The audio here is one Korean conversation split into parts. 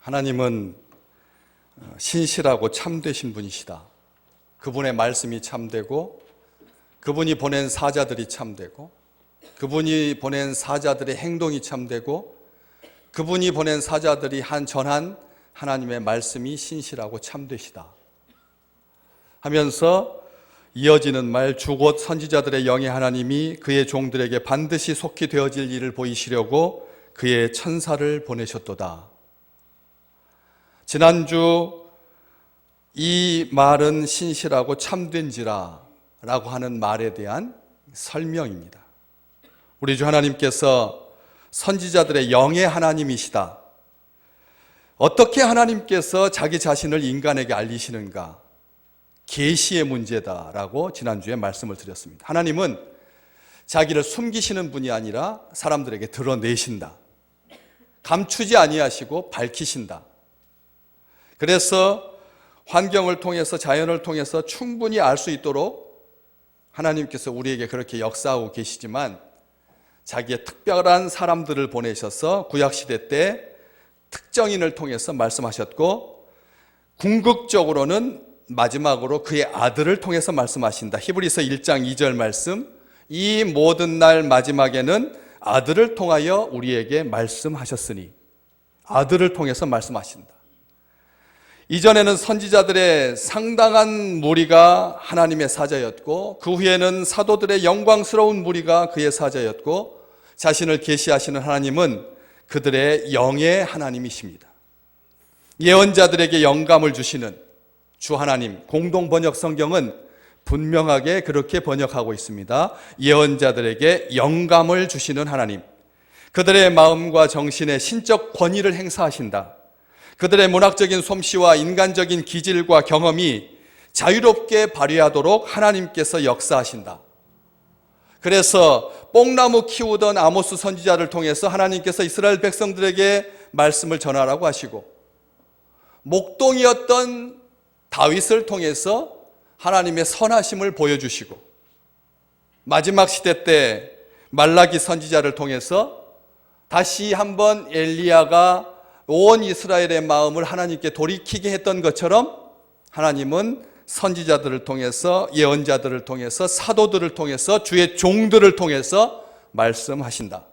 하나님은 신실하고 참되신 분이시다. 그분의 말씀이 참되고 그분이 보낸 사자들이 참되고 그분이 보낸 사자들의 행동이 참되고 그분이 보낸 사자들이 전한 하나님의 말씀이 신실하고 참되시다 하면서 이어지는 말, 주곧 선지자들의 영의 하나님이 그의 종들에게 반드시 속히 되어질 일을 보이시려고 그의 천사를 보내셨도다. 지난주 이 말은 신실하고 참된지라 라고 하는 말에 대한 설명입니다. 우리 주 하나님께서 선지자들의 영의 하나님이시다. 어떻게 하나님께서 자기 자신을 인간에게 알리시는가? 계시의 문제다라고 지난주에 말씀을 드렸습니다. 하나님은 자기를 숨기시는 분이 아니라 사람들에게 드러내신다. 감추지 아니하시고 밝히신다. 그래서 환경을 통해서 자연을 통해서 충분히 알 수 있도록 하나님께서 우리에게 그렇게 역사하고 계시지만 자기의 특별한 사람들을 보내셔서 구약시대 때 특정인을 통해서 말씀하셨고 궁극적으로는 마지막으로 그의 아들을 통해서 말씀하신다. 히브리서 1장 2절 말씀, 이 모든 날 마지막에는 아들을 통하여 우리에게 말씀하셨으니, 아들을 통해서 말씀하신다. 이전에는 선지자들의 상당한 무리가 하나님의 사자였고 그 후에는 사도들의 영광스러운 무리가 그의 사자였고 자신을 계시하시는 하나님은 그들의 영의 하나님이십니다. 예언자들에게 영감을 주시는 주 하나님, 공동 번역 성경은 분명하게 그렇게 번역하고 있습니다. 예언자들에게 영감을 주시는 하나님, 그들의 마음과 정신에 신적 권위를 행사하신다. 그들의 문학적인 솜씨와 인간적인 기질과 경험이 자유롭게 발휘하도록 하나님께서 역사하신다. 그래서 뽕나무 키우던 아모스 선지자를 통해서 하나님께서 이스라엘 백성들에게 말씀을 전하라고 하시고, 목동이었던 다윗을 통해서 하나님의 선하심을 보여주시고, 마지막 시대 때 말라기 선지자를 통해서 다시 한번 엘리야가 온 이스라엘의 마음을 하나님께 돌이키게 했던 것처럼 하나님은 선지자들을 통해서, 예언자들을 통해서, 사도들을 통해서, 주의 종들을 통해서 말씀하신다.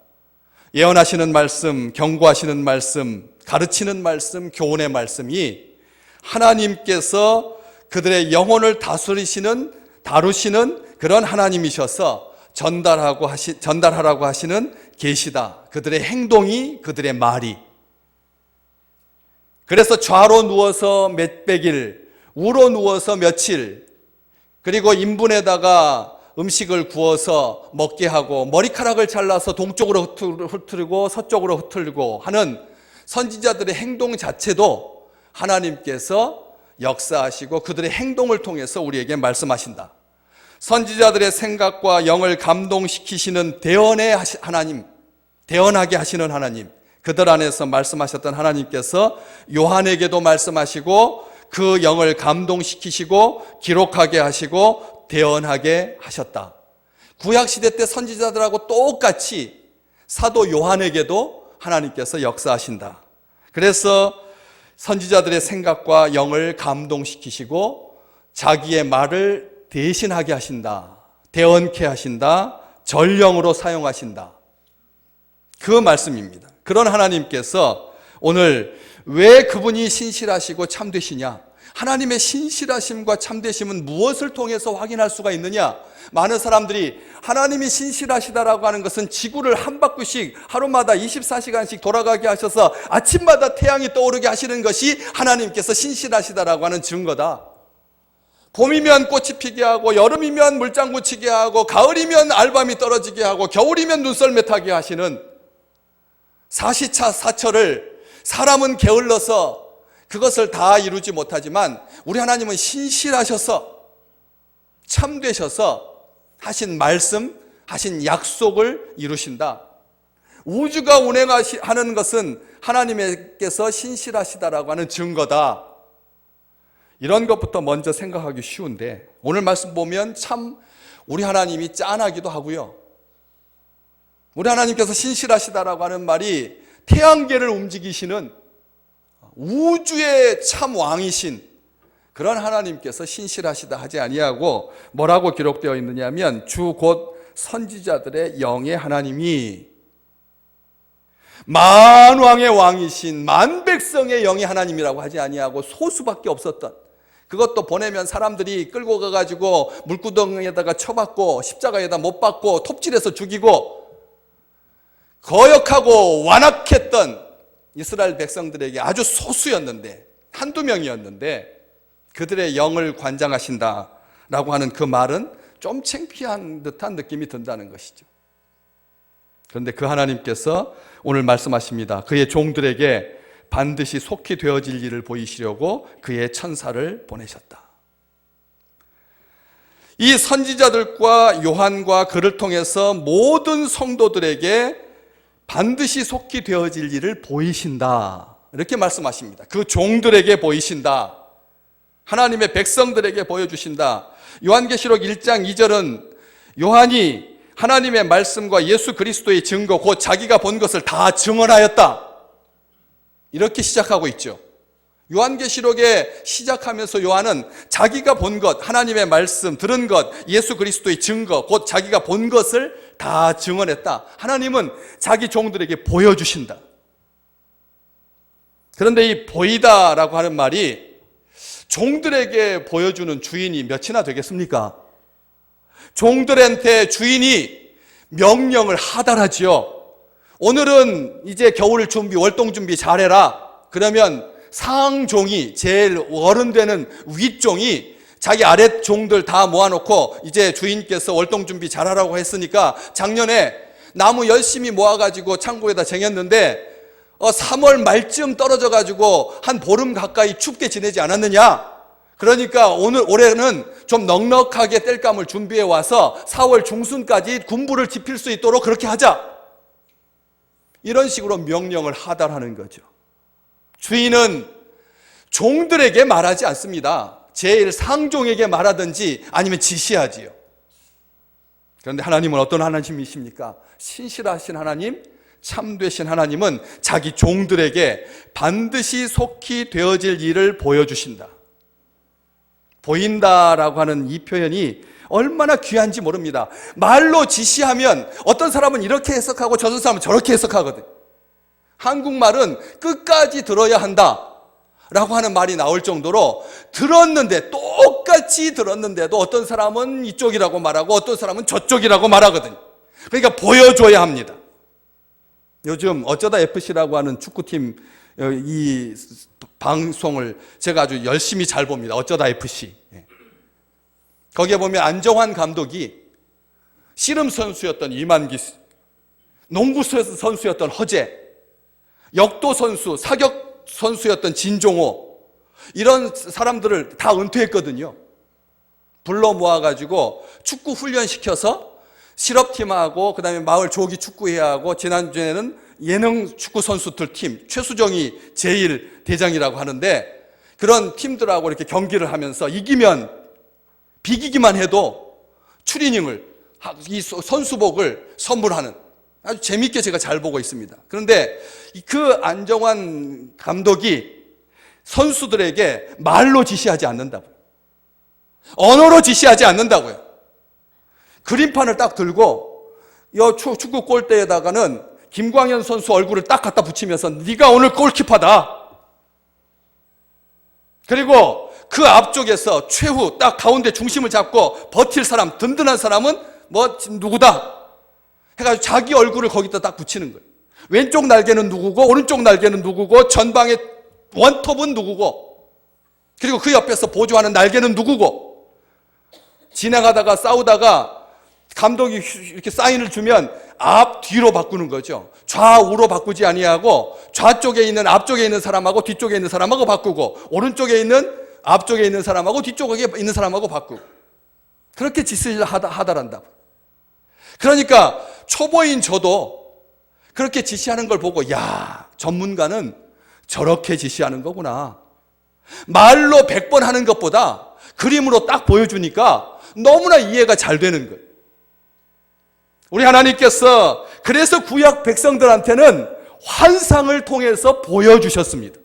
예언하시는 말씀, 경고하시는 말씀, 가르치는 말씀, 교훈의 말씀이 하나님께서 그들의 영혼을 다루시는 그런 하나님이셔서 전달하라고 하시는 계시다. 그들의 행동이, 그들의 말이. 그래서 좌로 누워서 몇백일, 우로 누워서 며칠, 그리고 인분에다가 음식을 구워서 먹게 하고 머리카락을 잘라서 동쪽으로 흐트리고 서쪽으로 흐트리고 하는 선지자들의 행동 자체도 하나님께서 역사하시고 그들의 행동을 통해서 우리에게 말씀하신다. 선지자들의 생각과 영을 감동시키시는 대언의 하나님, 대언하게 하시는 하나님, 그들 안에서 말씀하셨던 하나님께서 요한에게도 말씀하시고 그 영을 감동시키시고 기록하게 하시고 대언하게 하셨다. 구약시대 때 선지자들하고 똑같이 사도 요한에게도 하나님께서 역사하신다. 그래서 선지자들의 생각과 영을 감동시키시고 자기의 말을 대신하게 하신다. 대언케 하신다. 전령으로 사용하신다. 그 말씀입니다. 그런 하나님께서 오늘 왜 그분이 신실하시고 참되시냐? 하나님의 신실하심과 참되심은 무엇을 통해서 확인할 수가 있느냐? 많은 사람들이 하나님이 신실하시다라고 하는 것은 지구를 한 바퀴씩 하루마다 24시간씩 돌아가게 하셔서 아침마다 태양이 떠오르게 하시는 것이 하나님께서 신실하시다라고 하는 증거다. 봄이면 꽃이 피게 하고 여름이면 물장구 치게 하고 가을이면 알밤이 떨어지게 하고 겨울이면 눈썰매 타게 하시는 사시차 사철을 사람은 게을러서 그것을 다 이루지 못하지만 우리 하나님은 신실하셔서 참되셔서 하신 말씀, 하신 약속을 이루신다. 우주가 운행하는 것은 하나님께서 신실하시다라고 하는 증거다. 이런 것부터 먼저 생각하기 쉬운데 오늘 말씀 보면 참 우리 하나님이 짠하기도 하고요. 우리 하나님께서 신실하시다라고 하는 말이 태양계를 움직이시는 우주의 참 왕이신 그런 하나님께서 신실하시다 하지 아니하고 뭐라고 기록되어 있느냐면 주 곧 선지자들의 영의 하나님이 만왕의 왕이신 만백성의 영의 하나님이라고 하지 아니하고 소수밖에 없었던, 그것도 보내면 사람들이 끌고 가가지고 물구덩이에다가 쳐박고 십자가에다 못 박고 톱질해서 죽이고 거역하고 완악했던 이스라엘 백성들에게 아주 소수였는데, 한두 명이었는데 그들의 영을 관장하신다라고 하는 그 말은 좀 창피한 듯한 느낌이 든다는 것이죠. 그런데 그 하나님께서 오늘 말씀하십니다. 그의 종들에게 반드시 속히 되어질 일을 보이시려고 그의 천사를 보내셨다. 이 선지자들과 요한과 그를 통해서 모든 성도들에게 반드시 속히 되어질 일을 보이신다, 이렇게 말씀하십니다. 그 종들에게 보이신다, 하나님의 백성들에게 보여주신다. 요한계시록 1장 2절은 요한이 하나님의 말씀과 예수 그리스도의 증거, 곧 자기가 본 것을 다 증언하였다, 이렇게 시작하고 있죠. 요한계시록에 시작하면서 요한은 자기가 본 것, 하나님의 말씀, 들은 것, 예수 그리스도의 증거, 곧 자기가 본 것을 다 증언했다. 하나님은 자기 종들에게 보여주신다. 그런데 이 보이다라고 하는 말이 종들에게 보여주는 주인이 몇이나 되겠습니까? 종들한테 주인이 명령을 하달하지요. 오늘은 이제 겨울 준비, 월동 준비 잘해라. 그러면 상종이, 제일 어른 되는 윗종이 자기 아랫 종들 다 모아놓고 이제 주인께서 월동 준비 잘하라고 했으니까 작년에 나무 열심히 모아가지고 창고에다 쟁였는데 3월 말쯤 떨어져가지고 한 보름 가까이 춥게 지내지 않았느냐? 그러니까 올해는 좀 넉넉하게 땔감을 준비해 와서 4월 중순까지 군부를 지필 수 있도록 그렇게 하자. 이런 식으로 명령을 하달하는 거죠. 주인은 종들에게 말하지 않습니다. 제일 상종에게 말하든지 아니면 지시하지요. 그런데 하나님은 어떤 하나님이십니까? 신실하신 하나님, 참되신 하나님은 자기 종들에게 반드시 속히 되어질 일을 보여주신다. 보인다라고 하는 이 표현이 얼마나 귀한지 모릅니다. 말로 지시하면 어떤 사람은 이렇게 해석하고 저런 사람은 저렇게 해석하거든. 한국말은 끝까지 들어야 한다 라고 하는 말이 나올 정도로 들었는데, 똑같이 들었는데도 어떤 사람은 이쪽이라고 말하고 어떤 사람은 저쪽이라고 말하거든요. 그러니까 보여줘야 합니다. 요즘 어쩌다 FC라고 하는 축구팀 이 방송을 제가 아주 열심히 잘 봅니다. 어쩌다 FC. 거기에 보면 안정환 감독이 씨름 선수였던 이만기, 농구 선수였던 허재, 역도 선수, 사격 선수였던 진종호, 이런 사람들을 다 은퇴했거든요. 불러 모아가지고 축구 훈련시켜서 실업팀하고 그다음에 마을 조기 축구회하고 지난주에는 예능 축구 선수들 팀, 최수정이 제일 대장이라고 하는데 그런 팀들하고 이렇게 경기를 하면서 이기면, 비기기만 해도 추리닝을, 이 선수복을 선물하는, 아주 재밌게 제가 잘 보고 있습니다. 그런데 그 안정환 감독이 선수들에게 말로 지시하지 않는다고요. 언어로 지시하지 않는다고요. 그림판을 딱 들고 이 축구 골대에다가는 김광현 선수 얼굴을 딱 갖다 붙이면서 네가 오늘 골키퍼다. 그리고 그 앞쪽에서 최후 딱 가운데 중심을 잡고 버틸 사람, 든든한 사람은 뭐 누구다 해가지고 자기 얼굴을 거기다 딱 붙이는 거예요. 왼쪽 날개는 누구고 오른쪽 날개는 누구고 전방의 원톱은 누구고 그리고 그 옆에서 보조하는 날개는 누구고, 진행하다가 싸우다가 감독이 이렇게 사인을 주면 앞, 뒤로 바꾸는 거죠. 좌우로 바꾸지 아니하고 좌쪽에 있는, 앞쪽에 있는 사람하고 뒤쪽에 있는 사람하고 바꾸고, 오른쪽에 있는, 앞쪽에 있는 사람하고 뒤쪽에 있는 사람하고 바꾸고, 그렇게 지시를 하달한다고. 그러니까 초보인 저도 그렇게 지시하는 걸 보고, 야, 전문가는 저렇게 지시하는 거구나. 말로 100번 하는 것보다 그림으로 딱 보여주니까 너무나 이해가 잘 되는 거예요. 우리 하나님께서 그래서 구약 백성들한테는 환상을 통해서 보여주셨습니다.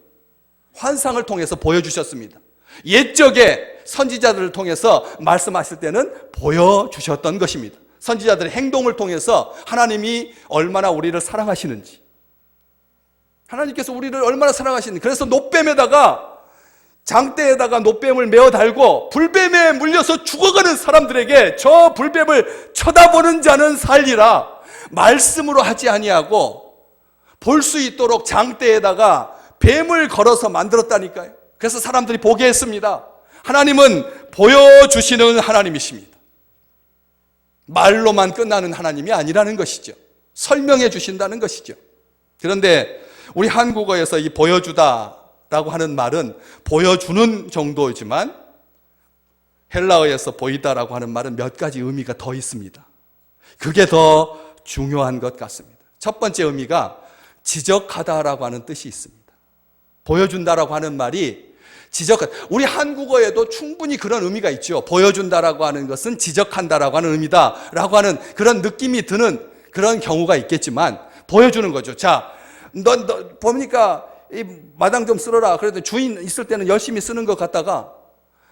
환상을 통해서 보여주셨습니다. 옛적에 선지자들을 통해서 말씀하실 때는 보여주셨던 것입니다. 선지자들의 행동을 통해서 하나님이 얼마나 우리를 사랑하시는지, 하나님께서 우리를 얼마나 사랑하시는지, 그래서 노뱀에다가, 장대에다가 노뱀을 메어 달고 불뱀에 물려서 죽어가는 사람들에게 저 불뱀을 쳐다보는 자는 살리라, 말씀으로 하지 아니하고 볼 수 있도록 장대에다가 뱀을 걸어서 만들었다니까요. 그래서 사람들이 보게 했습니다. 하나님은 보여주시는 하나님이십니다. 말로만 끝나는 하나님이 아니라는 것이죠. 설명해 주신다는 것이죠. 그런데 우리 한국어에서 이 보여주다라고 하는 말은 보여주는 정도이지만 헬라어에서 보이다라고 하는 말은 몇 가지 의미가 더 있습니다. 그게 더 중요한 것 같습니다. 첫 번째 의미가 지적하다라고 하는 뜻이 있습니다. 보여준다라고 하는 말이 우리 한국어에도 충분히 그런 의미가 있죠. 보여준다라고 하는 것은 지적한다라고 하는 의미다라고 하는 그런 느낌이 드는 그런 경우가 있겠지만, 보여주는 거죠. 자, 너 보니까 이 마당 좀 쓸어라. 그래도 주인 있을 때는 열심히 쓰는 것 같다가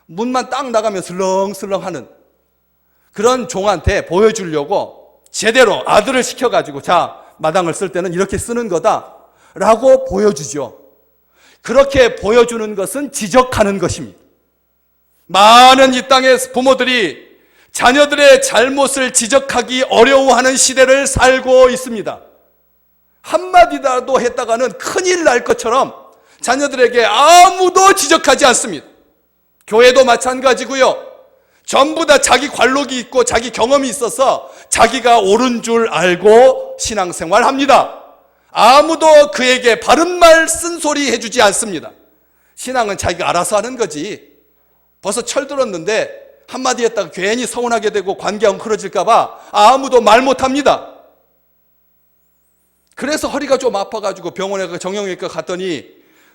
문만 딱 나가면 슬렁슬렁 하는 그런 종한테 보여주려고 제대로 아들을 시켜가지고, 자, 마당을 쓸 때는 이렇게 쓰는 거다라고 보여주죠. 그렇게 보여주는 것은 지적하는 것입니다. 많은 이 땅의 부모들이 자녀들의 잘못을 지적하기 어려워하는 시대를 살고 있습니다. 한마디라도 했다가는 큰일 날 것처럼 자녀들에게 아무도 지적하지 않습니다. 교회도 마찬가지고요. 전부 다 자기 관록이 있고 자기 경험이 있어서 자기가 옳은 줄 알고 신앙생활합니다. 아무도 그에게 바른 말 쓴소리 해주지 않습니다. 신앙은 자기가 알아서 하는 거지. 벌써 철들었는데 한마디 했다가 괜히 서운하게 되고 관계가 엉클어질까 봐 아무도 말 못합니다. 그래서 허리가 좀 아파가지고 병원에 정형외과 갔더니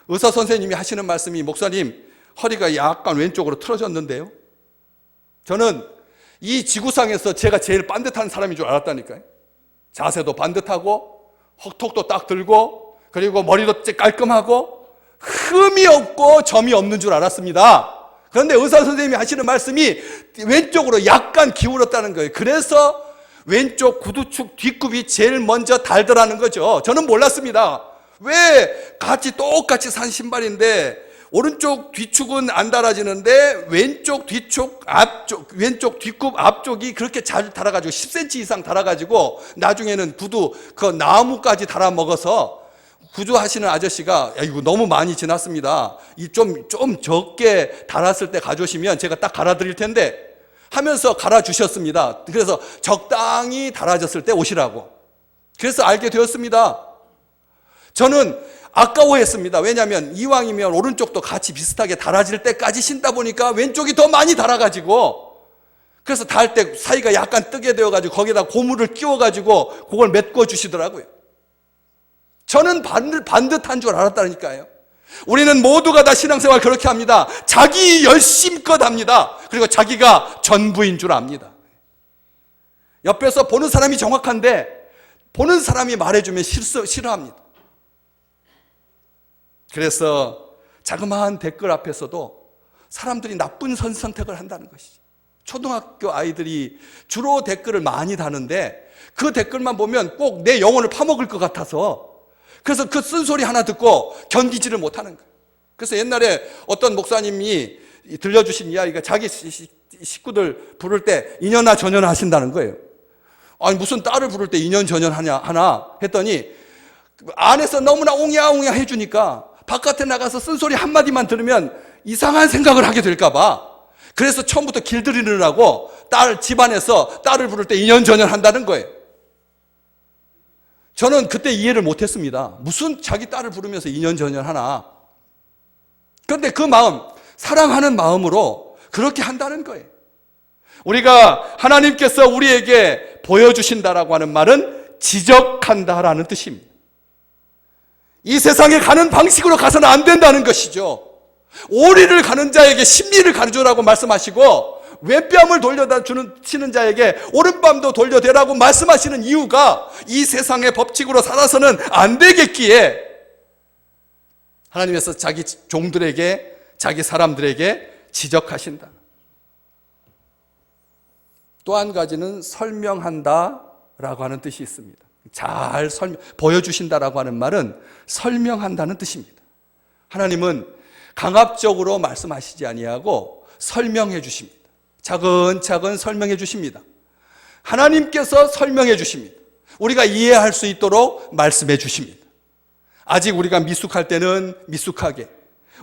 의사 선생님이 하시는 말씀이, 목사님 허리가 약간 왼쪽으로 틀어졌는데요. 저는 이 지구상에서 제가 제일 반듯한 사람인 줄 알았다니까요. 자세도 반듯하고 턱도 딱 들고 그리고 머리도 깔끔하고 흠이 없고 점이 없는 줄 알았습니다. 그런데 의사 선생님이 하시는 말씀이 왼쪽으로 약간 기울었다는 거예요. 그래서 왼쪽 구두축 뒷굽이 제일 먼저 달더라는 거죠. 저는 몰랐습니다. 왜 똑같이 산 신발인데 오른쪽 뒤축은 안 달아지는데 왼쪽 뒷굽 앞쪽이 그렇게 잘 달아가지고 10cm 이상 달아가지고 나중에는 구두 그 나무까지 달아 먹어서 구두하시는 아저씨가, 야, 이거 너무 많이 지났습니다. 좀 적게 달았을 때 가져오시면 제가 딱 갈아드릴 텐데 하면서 갈아주셨습니다. 그래서 적당히 달아졌을 때 오시라고. 그래서 알게 되었습니다. 저는 아까워했습니다. 왜냐하면 이왕이면 오른쪽도 같이 비슷하게 달아질 때까지 신다 보니까 왼쪽이 더 많이 달아가지고, 그래서 달 때 사이가 약간 뜨게 되어가지고 거기다 고무를 끼워가지고 그걸 메꿔 주시더라고요. 저는 반듯한 줄 알았다니까요. 우리는 모두가 다 신앙생활 그렇게 합니다. 자기 열심껏 합니다. 그리고 자기가 전부인 줄 압니다. 옆에서 보는 사람이 정확한데 보는 사람이 말해주면 싫어합니다. 그래서 자그마한 댓글 앞에서도 사람들이 나쁜 선택을 한다는 것이죠. 초등학교 아이들이 주로 댓글을 많이 다는데 그 댓글만 보면 꼭 내 영혼을 파먹을 것 같아서, 그래서 그 쓴소리 하나 듣고 견디지를 못하는 거예요. 그래서 옛날에 어떤 목사님이 들려주신 이야기가, 자기 식구들 부를 때 이년하 저년하 하신다는 거예요. 아니 무슨 딸을 부를 때 이년 저년 하나 했더니 안에서 너무나 옹야옹야 해주니까 바깥에 나가서 쓴소리 한마디만 들으면 이상한 생각을 하게 될까 봐, 그래서 처음부터 길들이느라고 집안에서 딸을 부를 때 이년저년 한다는 거예요. 저는 그때 이해를 못했습니다. 무슨 자기 딸을 부르면서 이년저년 하나. 그런데 그 마음, 사랑하는 마음으로 그렇게 한다는 거예요. 우리가 하나님께서 우리에게 보여주신다라고 하는 말은 지적한다라는 뜻입니다. 이 세상에 가는 방식으로 가서는 안 된다는 것이죠. 오리를 가는 자에게 십리를 가르쳐라고 말씀하시고 왼뺨을 돌려다 치는 자에게 오른뺨도 돌려대라고 말씀하시는 이유가 이 세상의 법칙으로 살아서는 안 되겠기에 하나님께서 자기 종들에게, 자기 사람들에게 지적하신다. 또 한 가지는 설명한다 라고 하는 뜻이 있습니다. 잘 보여주신다라고 하는 말은 설명한다는 뜻입니다. 하나님은 강압적으로 말씀하시지 아니하고 설명해 주십니다. 차근차근 설명해 주십니다. 하나님께서 설명해 주십니다. 우리가 이해할 수 있도록 말씀해 주십니다. 아직 우리가 미숙할 때는 미숙하게,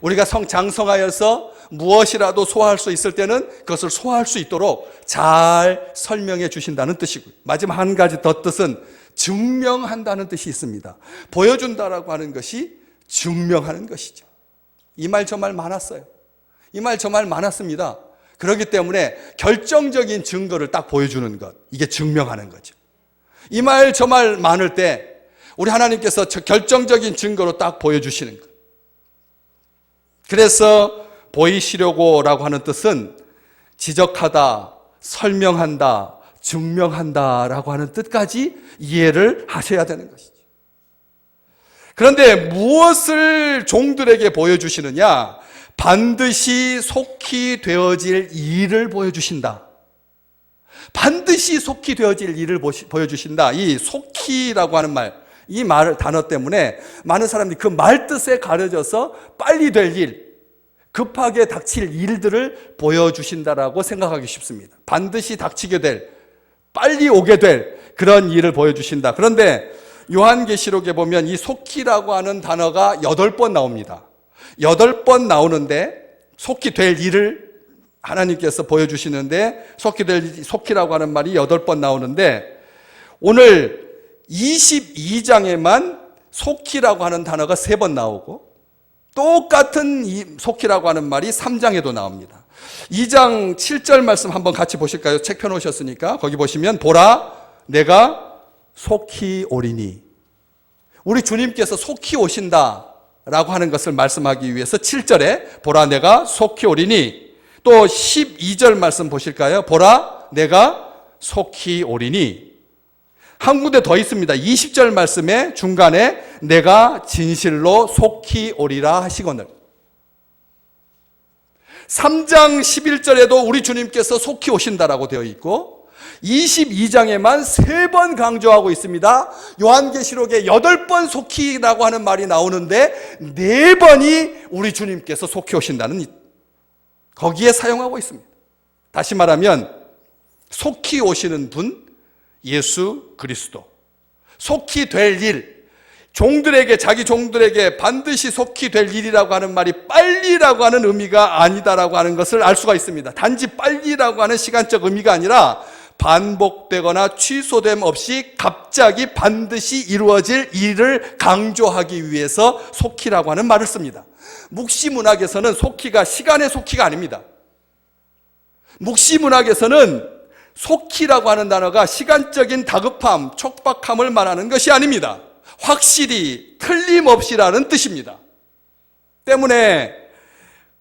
우리가 장성하여서 무엇이라도 소화할 수 있을 때는 그것을 소화할 수 있도록 잘 설명해 주신다는 뜻이고요. 마지막 한 가지 더 뜻은 증명한다는 뜻이 있습니다. 보여준다라고 하는 것이 증명하는 것이죠. 이 말 저 말 많았어요. 이 말 저 말 많았습니다. 그렇기 때문에 결정적인 증거를 딱 보여주는 것, 이게 증명하는 거죠. 이 말 저 말 많을 때 우리 하나님께서 결정적인 증거로 딱 보여주시는 것. 그래서 보이시려고 라고 하는 뜻은 지적하다, 설명한다, 증명한다 라고 하는 뜻까지 이해를 하셔야 되는 것이죠. 그런데 무엇을 종들에게 보여주시느냐? 반드시 속히 되어질 일을 보여주신다. 반드시 속히 되어질 일을 보여주신다. 이 속히라고 하는 말, 이 단어 때문에 많은 사람들이 그 말 뜻에 가려져서 빨리 될 일, 급하게 닥칠 일들을 보여주신다라고 생각하기 쉽습니다. 반드시 닥치게 될, 빨리 오게 될 그런 일을 보여주신다. 그런데 요한계시록에 보면 이 속히라고 하는 단어가 8번 나옵니다. 8번 나오는데 속히 될 일을 하나님께서 보여주시는데 속히라고 하는 말이 8번 나오는데 오늘 22장에만 속히라고 하는 단어가 3번 나오고 똑같은 이 속히라고 하는 말이 3장에도 나옵니다. 2장 7절 말씀 한번 같이 보실까요? 책 펴놓으셨으니까 거기 보시면 보라 내가 속히 오리니. 우리 주님께서 속히 오신다 라고 하는 것을 말씀하기 위해서 7절에 보라 내가 속히 오리니, 또 12절 말씀 보실까요? 보라 내가 속히 오리니. 한 군데 더 있습니다. 20절 말씀의 중간에 내가 진실로 속히 오리라 하시거늘. 3장 11절에도 우리 주님께서 속히 오신다라고 되어 있고 22장에만 3번 강조하고 있습니다. 요한계시록에 8번 속히라고 하는 말이 나오는데 4번이 우리 주님께서 속히 오신다는 거기에 사용하고 있습니다. 다시 말하면 속히 오시는 분 예수 그리스도, 속히 될 일, 종들에게, 자기 종들에게 반드시 속히 될 일이라고 하는 말이 빨리라고 하는 의미가 아니다라고 하는 것을 알 수가 있습니다. 단지 빨리라고 하는 시간적 의미가 아니라 반복되거나 취소됨 없이 갑자기 반드시 이루어질 일을 강조하기 위해서 속히라고 하는 말을 씁니다. 묵시문학에서는 속히가 시간의 속히가 아닙니다. 묵시문학에서는 속히라고 하는 단어가 시간적인 다급함, 촉박함을 말하는 것이 아닙니다. 확실히, 틀림없이라는 뜻입니다. 때문에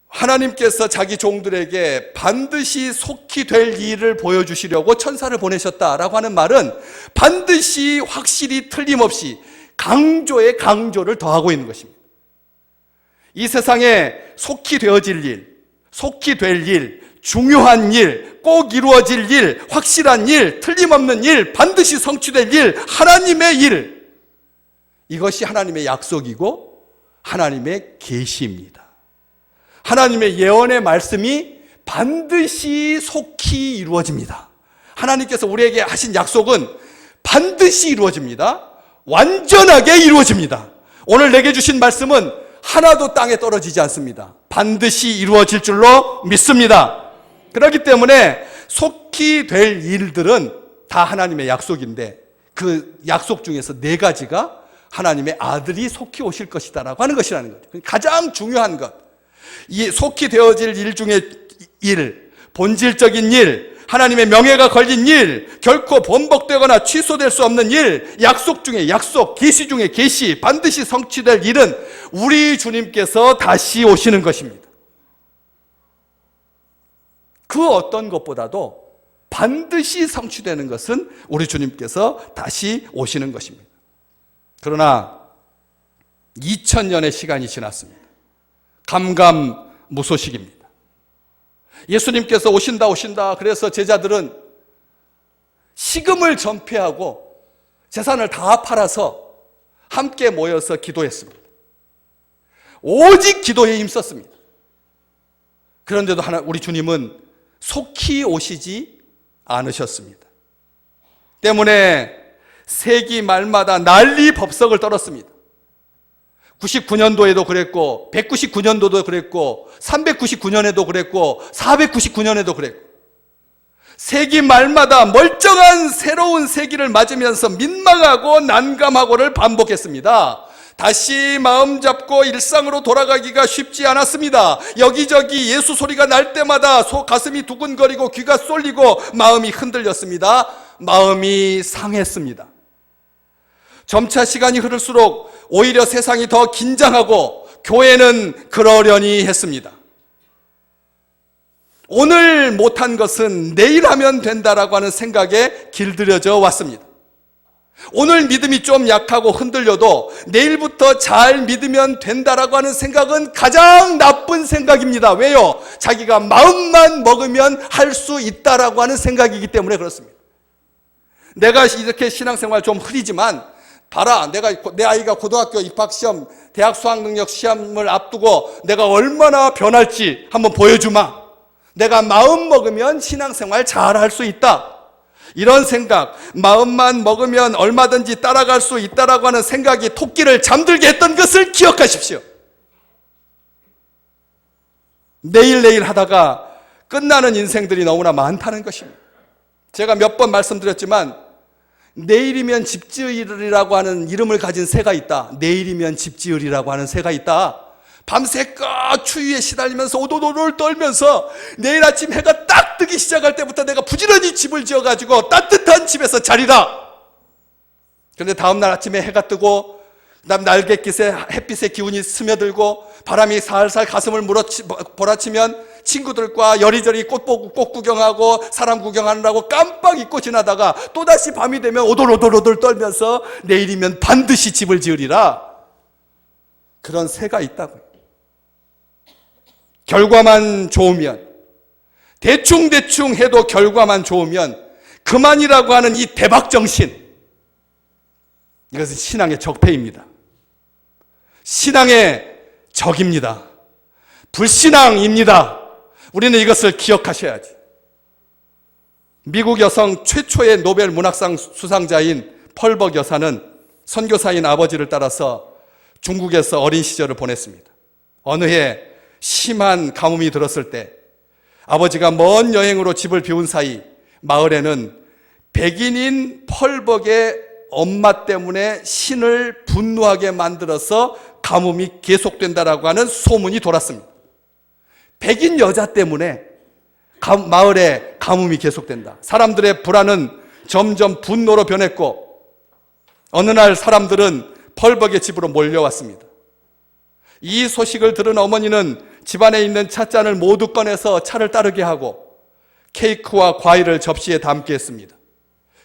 하나님께서 자기 종들에게 반드시 속히 될 일을 보여주시려고 천사를 보내셨다라고 하는 말은 반드시, 확실히, 틀림없이 강조에 강조를 더하고 있는 것입니다. 이 세상에 속히 되어질 일, 속히 될 일, 중요한 일, 꼭 이루어질 일, 확실한 일, 틀림없는 일, 반드시 성취될 일, 하나님의 일, 이것이 하나님의 약속이고 하나님의 계시입니다. 하나님의 예언의 말씀이 반드시 속히 이루어집니다. 하나님께서 우리에게 하신 약속은 반드시 이루어집니다. 완전하게 이루어집니다. 오늘 내게 주신 말씀은 하나도 땅에 떨어지지 않습니다. 반드시 이루어질 줄로 믿습니다. 그렇기 때문에 속히 될 일들은 다 하나님의 약속인데 그 약속 중에서 4가지가 하나님의 아들이 속히 오실 것이다라고 하는 것이라는 거죠. 가장 중요한 것, 이 속히 되어질 일 중에 일, 본질적인 일, 하나님의 명예가 걸린 일, 결코 번복되거나 취소될 수 없는 일, 약속 중에 약속, 계시 중에 계시, 반드시 성취될 일은 우리 주님께서 다시 오시는 것입니다. 그 어떤 것보다도 반드시 성취되는 것은 우리 주님께서 다시 오시는 것입니다. 그러나 2000년의 시간이 지났습니다. 감감무소식입니다. 예수님께서 오신다. 그래서 제자들은 식음을 전폐하고 재산을 다 팔아서 함께 모여서 기도했습니다. 오직 기도에 힘썼습니다. 그런데도 우리 주님은 속히 오시지 않으셨습니다. 때문에 세기 말마다 난리 법석을 떨었습니다. 99년도에도 그랬고 199년도도 그랬고 399년에도 그랬고 499년에도 그랬고 세기 말마다 멀쩡한 새로운 세기를 맞으면서 민망하고 난감하고를 반복했습니다. 다시 마음 잡고 일상으로 돌아가기가 쉽지 않았습니다. 여기저기 예수 소리가 날 때마다 가슴이 두근거리고 귀가 쏠리고 마음이 흔들렸습니다. 마음이 상했습니다. 점차 시간이 흐를수록 오히려 세상이 더 긴장하고 교회는 그러려니 했습니다. 오늘 못한 것은 내일 하면 된다라고 하는 생각에 길들여져 왔습니다. 오늘 믿음이 좀 약하고 흔들려도 내일부터 잘 믿으면 된다라고 하는 생각은 가장 나쁜 생각입니다. 왜요? 자기가 마음만 먹으면 할 수 있다라고 하는 생각이기 때문에 그렇습니다. 내가 이렇게 신앙생활 좀 흐리지만 봐라, 내 아이가 고등학교 입학시험, 대학 수학능력 시험을 앞두고 내가 얼마나 변할지 한번 보여주마. 내가 마음 먹으면 신앙생활 잘 할 수 있다. 이런 생각, 마음만 먹으면 얼마든지 따라갈 수 있다라고 하는 생각이 토끼를 잠들게 했던 것을 기억하십시오. 내일 하다가 끝나는 인생들이 너무나 많다는 것입니다. 제가 몇 번 말씀드렸지만 내일이면 집지으리라고 하는 이름을 가진 새가 있다. 내일이면 집지으리라고 하는 새가 있다. 밤새껏 추위에 시달리면서 오돌오돌 떨면서 내일 아침 해가 딱 뜨기 시작할 때부터 내가 부지런히 집을 지어가지고 따뜻한 집에서 자리라. 그런데 다음날 아침에 해가 뜨고 그다음 날갯짓에 햇빛의 기운이 스며들고 바람이 살살 가슴을 몰아치면 친구들과 여리저리 꽃 보고 꽃 구경하고 사람 구경하느라고 깜빡 잊고 지나다가 또다시 밤이 되면 오돌오돌 떨면서 내일이면 반드시 집을 지으리라. 그런 새가 있다고요. 결과만 좋으면, 대충 해도 결과만 좋으면 그만이라고 하는 이 대박정신, 이것은 신앙의 적폐입니다. 신앙의 적입니다. 불신앙입니다. 우리는 이것을 기억하셔야지. 미국 여성 최초의 노벨 문학상 수상자인 펄벅 여사는 선교사인 아버지를 따라서 중국에서 어린 시절을 보냈습니다. 어느 해 심한 가뭄이 들었을 때 아버지가 먼 여행으로 집을 비운 사이 마을에는 백인인 펄벅의 엄마 때문에 신을 분노하게 만들어서 가뭄이 계속된다라고 하는 소문이 돌았습니다. 백인 여자 때문에 마을에 가뭄이 계속된다. 사람들의 불안은 점점 분노로 변했고 어느 날 사람들은 펄벅의 집으로 몰려왔습니다. 이 소식을 들은 어머니는 집안에 있는 찻잔을 모두 꺼내서 차를 따르게 하고 케이크와 과일을 접시에 담게 했습니다.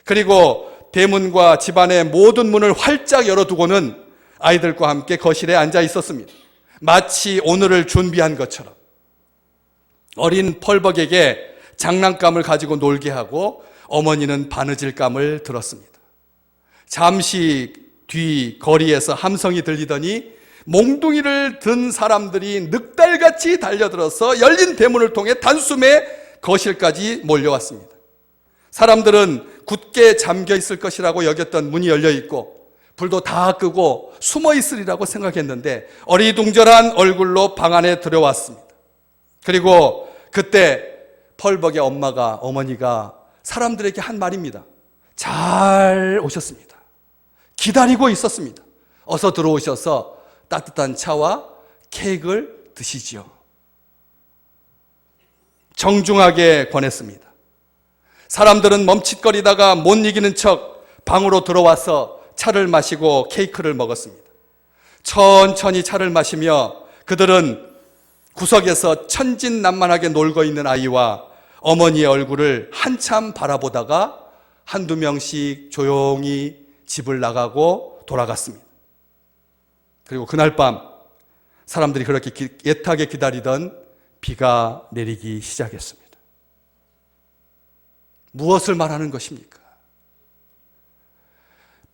그리고 대문과 집안의 모든 문을 활짝 열어두고는 아이들과 함께 거실에 앉아 있었습니다. 마치 오늘을 준비한 것처럼 어린 펄벅에게 장난감을 가지고 놀게 하고 어머니는 바느질감을 들었습니다. 잠시 뒤 거리에서 함성이 들리더니 몽둥이를 든 사람들이 늑달같이 달려들어서 열린 대문을 통해 단숨에 거실까지 몰려왔습니다. 사람들은 굳게 잠겨 있을 것이라고 여겼던 문이 열려 있고 불도 다 끄고 숨어 있으리라고 생각했는데 어리둥절한 얼굴로 방 안에 들어왔습니다. 그리고 그때 펄벅의 어머니가 사람들에게 한 말입니다. 잘 오셨습니다. 기다리고 있었습니다. 어서 들어오셔서 따뜻한 차와 케이크를 드시지요. 정중하게 권했습니다. 사람들은 멈칫거리다가 못 이기는 척 방으로 들어와서 차를 마시고 케이크를 먹었습니다. 천천히 차를 마시며 그들은 구석에서 천진난만하게 놀고 있는 아이와 어머니의 얼굴을 한참 바라보다가 한두 명씩 조용히 집을 나가고 돌아갔습니다. 그리고 그날 밤 사람들이 그렇게 애타게 기다리던 비가 내리기 시작했습니다. 무엇을 말하는 것입니까?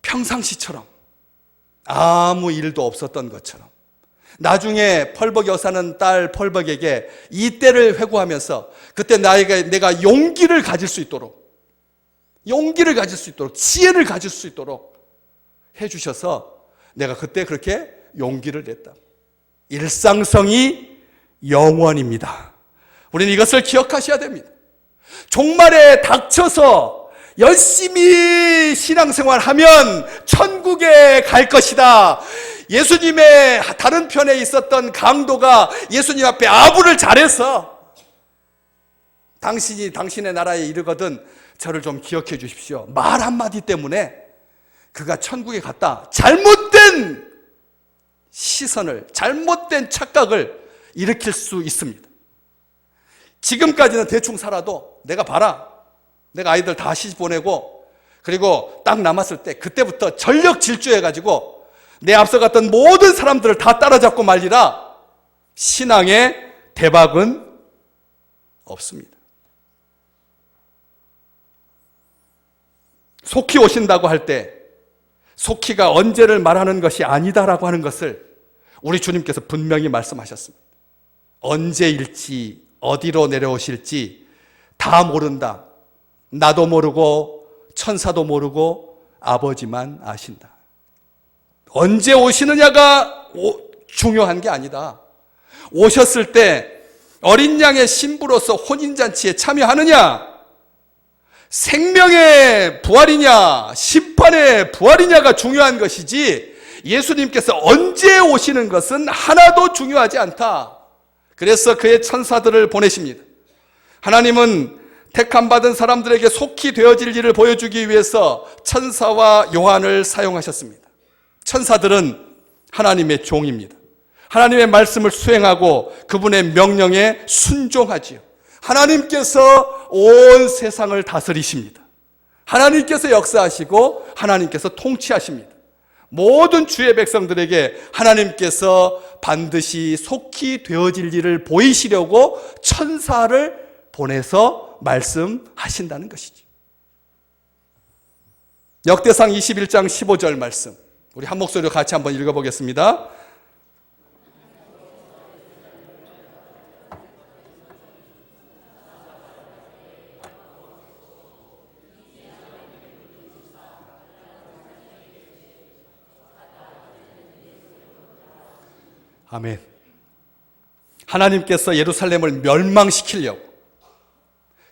평상시처럼 아무 일도 없었던 것처럼 나중에 펄벅 여사는 딸 펄벅에게 이 때를 회고하면서 그때 내가 용기를 가질 수 있도록 지혜를 가질 수 있도록 해주셔서 내가 그때 그렇게 용기를 냈다. 일상성이 영원입니다. 우리는 이것을 기억하셔야 됩니다. 종말에 닥쳐서 열심히 신앙생활하면 천국에 갈 것이다. 예수님의 다른 편에 있었던 강도가 예수님 앞에 아부를 잘해서 당신이 당신의 나라에 이르거든 저를 좀 기억해 주십시오. 말 한마디 때문에 그가 천국에 갔다. 잘못된 시선을, 잘못된 착각을 일으킬 수 있습니다. 지금까지는 대충 살아도 내가 봐라. 내가 아이들 다 시집 보내고 그리고 딱 남았을 때 그때부터 전력 질주해가지고 내 앞서 갔던 모든 사람들을 다 따라잡고 말리라. 신앙의 대박은 없습니다. 속히 오신다고 할 때 속히가 언제를 말하는 것이 아니다라고 하는 것을 우리 주님께서 분명히 말씀하셨습니다. 언제일지 어디로 내려오실지 다 모른다. 나도 모르고 천사도 모르고 아버지만 아신다. 언제 오시느냐가 중요한 게 아니다. 오셨을 때 어린 양의 신부로서 혼인잔치에 참여하느냐, 생명의 부활이냐, 심판의 부활이냐가 중요한 것이지 예수님께서 언제 오시는 것은 하나도 중요하지 않다. 그래서 그의 천사들을 보내십니다. 하나님은 택함받은 사람들에게 속히 되어질 일을 보여주기 위해서 천사와 요한을 사용하셨습니다. 천사들은 하나님의 종입니다. 하나님의 말씀을 수행하고 그분의 명령에 순종하지요. 하나님께서 온 세상을 다스리십니다. 하나님께서 역사하시고 하나님께서 통치하십니다. 모든 주의 백성들에게 하나님께서 반드시 속히 되어질 일을 보이시려고 천사를 보내서 말씀하신다는 것이죠. 역대상 21장 15절 말씀, 우리 한 목소리로 같이 한번 읽어보겠습니다. 아멘. 하나님께서 예루살렘을 멸망시키려고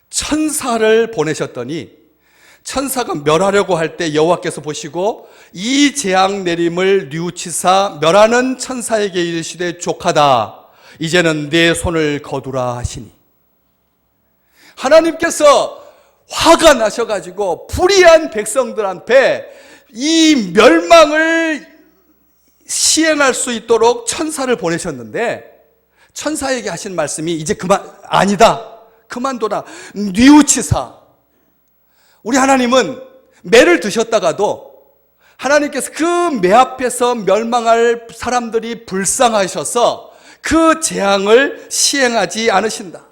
천사를 보내셨더니 천사가 멸하려고 할 때 여호와께서 보시고 이 재앙 내림을 뉘우치사 멸하는 천사에게 이르시되 족하다. 이제는 내 손을 거두라 하시니, 하나님께서 화가 나셔가지고 불의한 백성들 앞에 이 멸망을 시행할 수 있도록 천사를 보내셨는데 천사에게 하신 말씀이 이제 그만, 아니다, 그만둬라, 뉘우치사. 우리 하나님은 매를 드셨다가도 하나님께서 그 매 앞에서 멸망할 사람들이 불쌍하셔서 그 재앙을 시행하지 않으신다.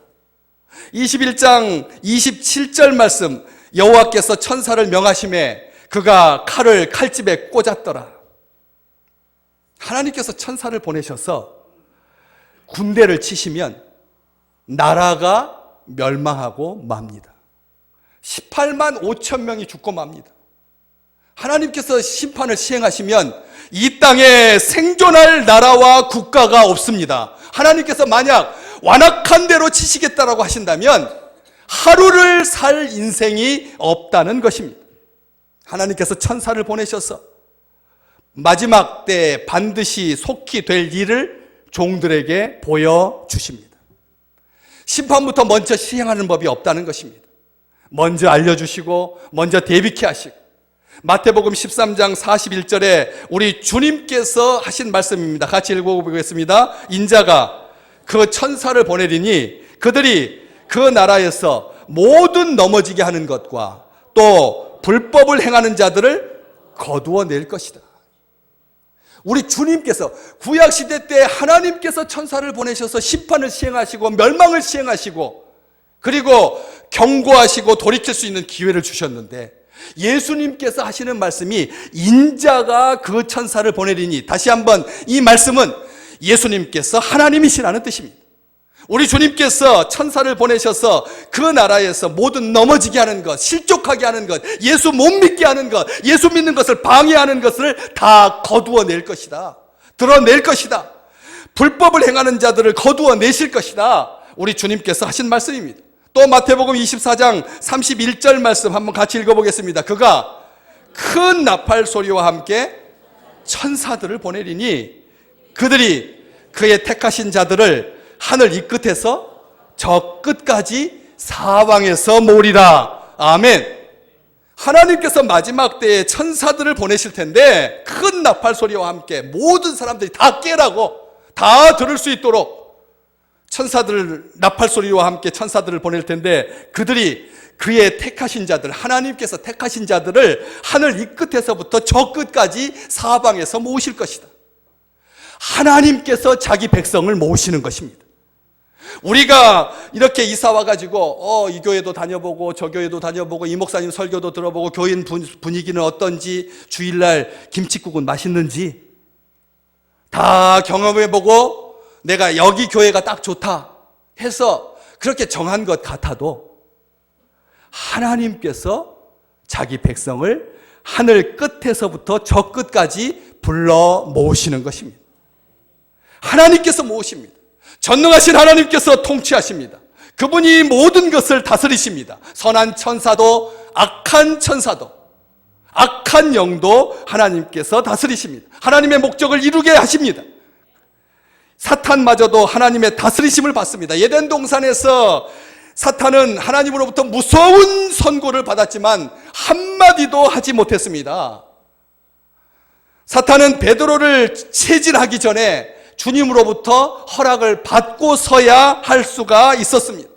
21장 27절 말씀, 여호와께서 천사를 명하심에 그가 칼을 칼집에 꽂았더라. 하나님께서 천사를 보내셔서 군대를 치시면 나라가 멸망하고 맙니다. 18만 5천 명이 죽고 맙니다. 하나님께서 심판을 시행하시면 이 땅에 생존할 나라와 국가가 없습니다. 하나님께서 만약 완악한 대로 치시겠다라고 하신다면 하루를 살 인생이 없다는 것입니다. 하나님께서 천사를 보내셔서 마지막 때 반드시 속히 될 일을 종들에게 보여주십니다. 심판부터 먼저 시행하는 법이 없다는 것입니다. 먼저 알려주시고 먼저 대비케 하시고, 마태복음 13장 41절에 우리 주님께서 하신 말씀입니다. 같이 읽어보겠습니다. 인자가 그 천사를 보내리니 그들이 그 나라에서 모든 넘어지게 하는 것과 또 불법을 행하는 자들을 거두어낼 것이다. 우리 주님께서 구약시대 때 하나님께서 천사를 보내셔서 심판을 시행하시고 멸망을 시행하시고 그리고 경고하시고 돌이킬 수 있는 기회를 주셨는데 예수님께서 하시는 말씀이 인자가 그 천사를 보내리니, 다시 한번 이 말씀은 예수님께서 하나님이시라는 뜻입니다. 우리 주님께서 천사를 보내셔서 그 나라에서 모든 넘어지게 하는 것, 실족하게 하는 것, 예수 못 믿게 하는 것, 예수 믿는 것을 방해하는 것을 다 거두어낼 것이다. 드러낼 것이다. 불법을 행하는 자들을 거두어내실 것이다. 우리 주님께서 하신 말씀입니다. 또 마태복음 24장 31절 말씀 한번 같이 읽어보겠습니다. 그가 큰 나팔 소리와 함께 천사들을 보내리니 그들이 그의 택하신 자들을 하늘 이 끝에서 저 끝까지 사방에서 모으리라. 아멘. 하나님께서 마지막 때에 천사들을 보내실 텐데 큰 나팔 소리와 함께 모든 사람들이 다 깨라고, 다 들을 수 있도록 천사들, 나팔 소리와 함께 천사들을 보낼 텐데 그들이 그의 택하신 자들, 하나님께서 택하신 자들을 하늘 이 끝에서부터 저 끝까지 사방에서 모으실 것이다. 하나님께서 자기 백성을 모으시는 것입니다. 우리가 이렇게 이사 와가지고 이 교회도 다녀보고 저 교회도 다녀보고 이 목사님 설교도 들어보고 교인 분위기는 어떤지, 주일날 김칫국은 맛있는지 다 경험해보고 내가 여기 교회가 딱 좋다 해서 그렇게 정한 것 같아도 하나님께서 자기 백성을 하늘 끝에서부터 저 끝까지 불러 모으시는 것입니다. 하나님께서 모으십니다. 전능하신 하나님께서 통치하십니다. 그분이 모든 것을 다스리십니다. 선한 천사도 악한 천사도 악한 영도 하나님께서 다스리십니다. 하나님의 목적을 이루게 하십니다. 사탄마저도 하나님의 다스리심을 받습니다. 에덴 동산에서 사탄은 하나님으로부터 무서운 선고를 받았지만 한마디도 하지 못했습니다. 사탄은 베드로를 체질하기 전에 주님으로부터 허락을 받고서야 할 수가 있었습니다.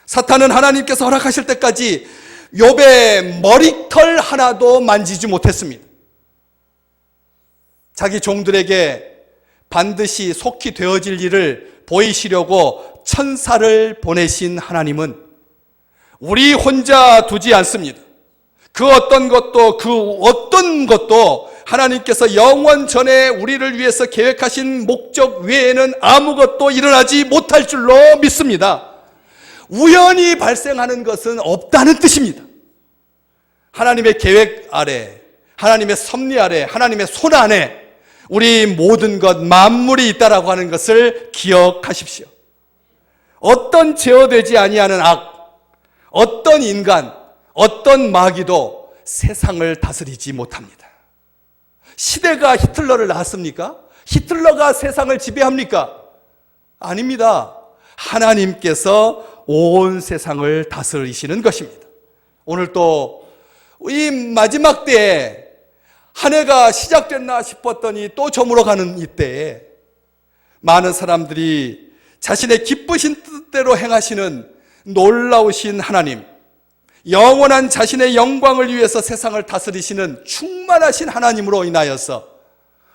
사탄은 하나님께서 허락하실 때까지 욥의 머리털 하나도 만지지 못했습니다. 자기 종들에게 반드시 속히 되어질 일을 보이시려고 천사를 보내신 하나님은 우리 혼자 두지 않습니다. 그 어떤 것도 하나님께서 영원 전에 우리를 위해서 계획하신 목적 외에는 아무것도 일어나지 못할 줄로 믿습니다. 우연히 발생하는 것은 없다는 뜻입니다. 하나님의 계획 아래, 하나님의 섭리 아래, 하나님의 손 안에 우리 모든 것, 만물이 있다라고 하는 것을 기억하십시오. 어떤 제어되지 아니하는 악, 어떤 인간, 어떤 마귀도 세상을 다스리지 못합니다. 시대가 히틀러를 낳았습니까? 히틀러가 세상을 지배합니까? 아닙니다. 하나님께서 온 세상을 다스리시는 것입니다. 오늘 또 이 마지막 때에 한 해가 시작됐나 싶었더니 또 저물어가는 이때에 많은 사람들이 자신의 기쁘신 뜻대로 행하시는 놀라우신 하나님, 영원한 자신의 영광을 위해서 세상을 다스리시는 충만하신 하나님으로 인하여서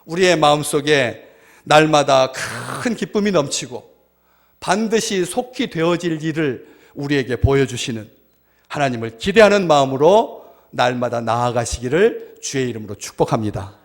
우리의 마음속에 날마다 큰 기쁨이 넘치고 반드시 속히 되어질 일을 우리에게 보여주시는 하나님을 기대하는 마음으로 날마다 나아가시기를 주의 이름으로 축복합니다.